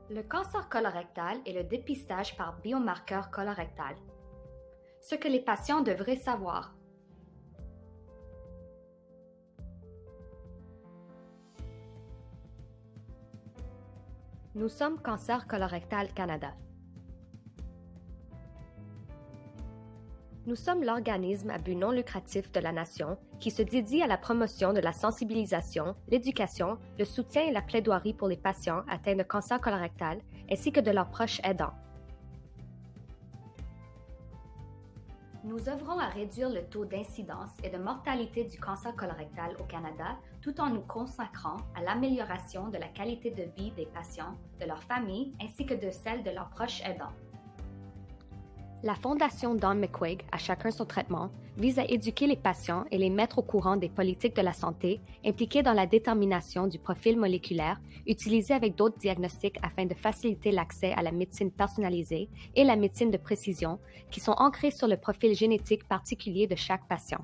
Le cancer colorectal est le dépistage par biomarqueur colorectal. Ce que les patients devraient savoir. Nous sommes Cancer Colorectal Canada. Nous sommes l'organisme à but non lucratif de la Nation qui se dédie à la promotion de la sensibilisation, l'éducation, le soutien et la plaidoirie pour les patients atteints de cancer colorectal ainsi que de leurs proches aidants. Nous œuvrons à réduire le taux d'incidence et de mortalité du cancer colorectal au Canada tout en nous consacrant à l'amélioration de la qualité de vie des patients, de leurs familles ainsi que de celle de leurs proches aidants. La Fondation Don McQuaig, à chacun son traitement, vise à éduquer les patients et les mettre au courant des politiques de la santé impliquées dans la détermination du profil moléculaire utilisé avec d'autres diagnostics afin de faciliter l'accès à la médecine personnalisée et la médecine de précision qui sont ancrées sur le profil génétique particulier de chaque patient.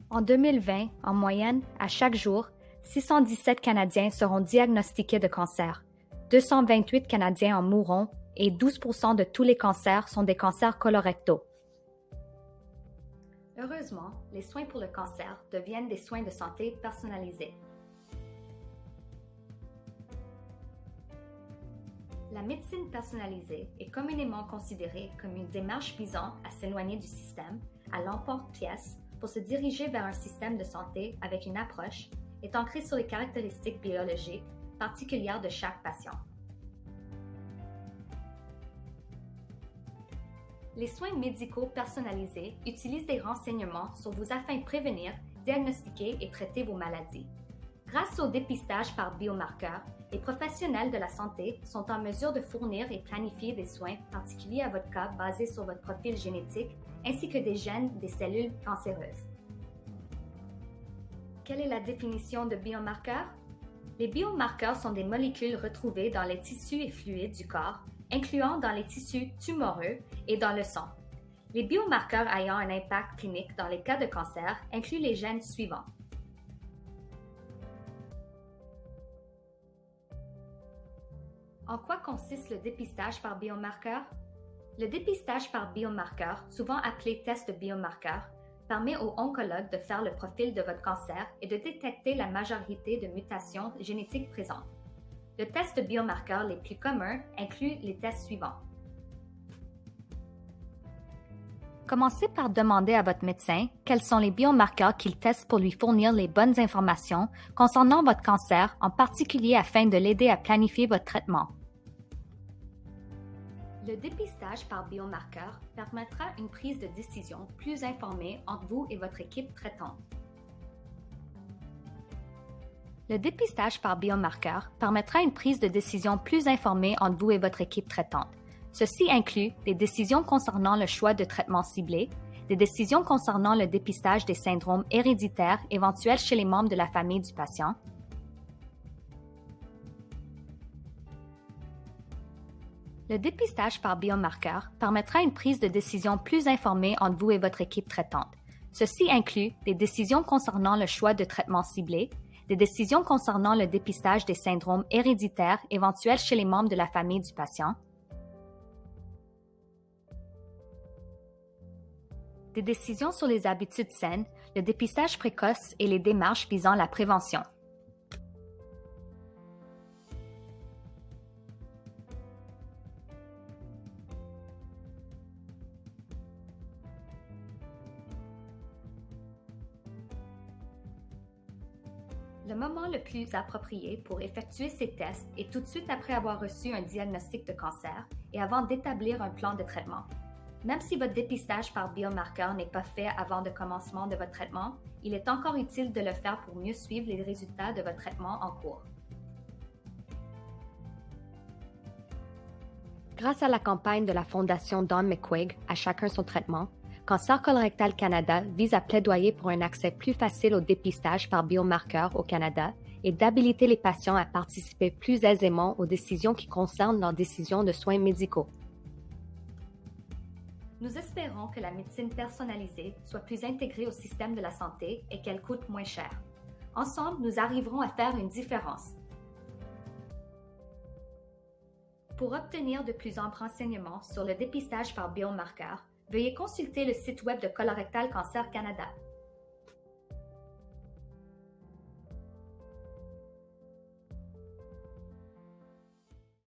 En 2020, en moyenne, à chaque jour, 617 Canadiens seront diagnostiqués de cancer, 228 Canadiens en mourront et 12% de tous les cancers sont des cancers colorectaux. Heureusement, les soins pour le cancer deviennent des soins de santé personnalisés. La médecine personnalisée est communément considérée comme une démarche visant à s'éloigner du système, à l'emporte-pièce, pour se diriger vers un système de santé avec une approche est ancrée sur les caractéristiques biologiques particulières de chaque patient. Les soins médicaux personnalisés utilisent des renseignements sur vous afin de prévenir, diagnostiquer et traiter vos maladies. Grâce au dépistage par biomarqueurs, les professionnels de la santé sont en mesure de fournir et planifier des soins particuliers à votre cas basés sur votre profil génétique ainsi que des gènes des cellules cancéreuses. Quelle est la définition de biomarqueurs? Les biomarqueurs sont des molécules retrouvées dans les tissus et fluides du corps, incluant dans les tissus tumoreux et dans le sang. Les biomarqueurs ayant un impact clinique dans les cas de cancer incluent les gènes suivants. En quoi consiste le dépistage par biomarqueur? Le dépistage par biomarqueur, souvent appelé test de biomarqueur, permet aux oncologues de faire le profil de votre cancer et de détecter la majorité de mutations génétiques présentes. Le test de biomarqueurs les plus communs inclut les tests suivants. Commencez par demander à votre médecin quels sont les biomarqueurs qu'il teste pour lui fournir les bonnes informations concernant votre cancer, en particulier afin de l'aider à planifier votre traitement. Le dépistage par biomarqueur permettra une prise de décision plus informée entre vous et votre équipe traitante. Le dépistage par biomarqueur permettra une prise de décision plus informée entre vous et votre équipe traitante. Ceci inclut des décisions concernant le choix de traitement ciblé, des décisions concernant le dépistage des syndromes héréditaires éventuels chez les membres de la famille du patient, le dépistage par biomarqueur permettra une prise de décision plus informée entre vous et votre équipe traitante. Ceci inclut des décisions concernant le choix de traitement ciblé, des décisions concernant le dépistage des syndromes héréditaires éventuels chez les membres de la famille du patient, des décisions sur les habitudes saines, le dépistage précoce et les démarches visant la prévention. Le moment le plus approprié pour effectuer ces tests est tout de suite après avoir reçu un diagnostic de cancer et avant d'établir un plan de traitement. Même si votre dépistage par biomarqueur n'est pas fait avant le commencement de votre traitement, il est encore utile de le faire pour mieux suivre les résultats de votre traitement en cours. Grâce à la campagne de la Fondation Don McQuaig, à chacun son traitement, Cancer Colorectal Canada vise à plaidoyer pour un accès plus facile au dépistage par biomarqueur au Canada et d'habiliter les patients à participer plus aisément aux décisions qui concernent leurs décisions de soins médicaux. Nous espérons que la médecine personnalisée soit plus intégrée au système de la santé et qu'elle coûte moins cher. Ensemble, nous arriverons à faire une différence. Pour obtenir de plus amples renseignements sur le dépistage par biomarqueur, veuillez consulter le site web de Colorectal Cancer Canada.